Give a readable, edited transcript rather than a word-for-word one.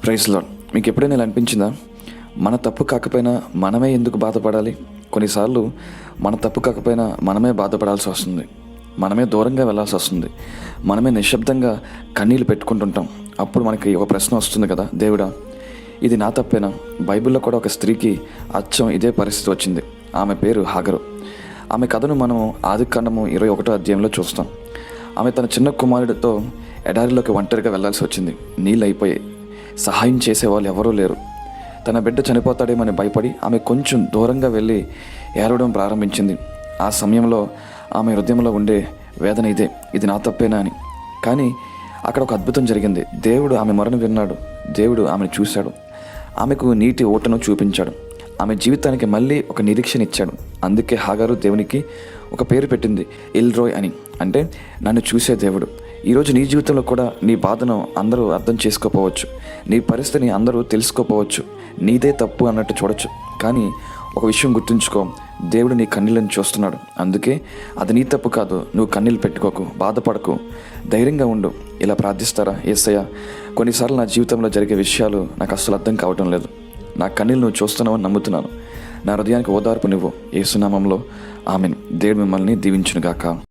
Praise lord. మీకు ఎప్పుడైనా ఇలా అనిపించిందా? మన తప్పు కాకపోయినా మనమే ఎందుకు బాధపడాలి? కొన్నిసార్లు మన తప్పు కాకపోయినా మనమే బాధపడాల్సి వస్తుంది, మనమే దూరంగా వెళ్ళాల్సి వస్తుంది, మనమే నిశ్శబ్దంగా కన్నీళ్ళు పెట్టుకుంటుంటాం. అప్పుడు మనకి ఒక ప్రశ్న వస్తుంది కదా, దేవుడా ఇది నా తప్పేనా? బైబిల్లో కూడా ఒక స్త్రీకి అచ్చం ఇదే పరిస్థితి వచ్చింది. ఆమె పేరు హాగరు. ఆమె కథను మనం ఆదికాండము 21వ అధ్యాయంలో చూస్తాం. ఆమె తన చిన్న కుమారుడితో ఎడారిలోకి ఒంటరిగా వెళ్లాల్సి వచ్చింది. నీళ్ళు అయిపోయాయి, సహాయం చేసేవాళ్ళు ఎవరూ లేరు. తన బిడ్డ చనిపోతాడేమని భయపడి ఆమె కొంచెం దూరంగా వెళ్ళి ఏడవడం ప్రారంభించింది. ఆ సమయంలో ఆమె హృదయంలో ఉండే వేదన ఇదే, ఇది నా తప్పేనా అని. కానీ అక్కడ ఒక అద్భుతం జరిగింది. దేవుడు ఆమె మొరను విన్నాడు. దేవుడు ఆమెను చూశాడు, ఆమెకు నీటి ఊటను చూపించాడు, ఆమె జీవితానికి మళ్ళీ ఒక నిరీక్షణ ఇచ్చాడు. అందుకే హాగరు దేవునికి ఒక పేరు పెట్టింది, ఎల్రోయ్ అని, అంటే నన్ను చూసే దేవుడు. ఈరోజు నీ జీవితంలో కూడా నీ బాధను అందరూ అర్థం చేసుకోపోవచ్చు, నీ పరిస్థితిని అందరూ తెలుసుకోపోవచ్చు, నీదే తప్పు అన్నట్టు చూడొచ్చు. కానీ ఒక విషయం గుర్తుంచుకో, దేవుడు నీ కన్నీళ్ళని చూస్తున్నాడు. అందుకే అది నీ తప్పు కాదు, నువ్వు కన్నీళ్ళు పెట్టుకోకు, బాధపడకు, ధైర్యంగా ఉండు. ఇలా ప్రార్థిస్తారా? యేసయ్యా, కొన్నిసార్లు నా జీవితంలో జరిగే విషయాలు నాకు అస్సలు అర్థం కావటం లేదు, నా కన్నీళ్ళు నువ్వు చూస్తున్నావు అని నమ్ముతున్నాను, నా హృదయానికి ఓదార్పు నువ్వు. యేసు నామములో ఆమేన్. దేవుడు మిమ్మల్ని దీవించునుగాక.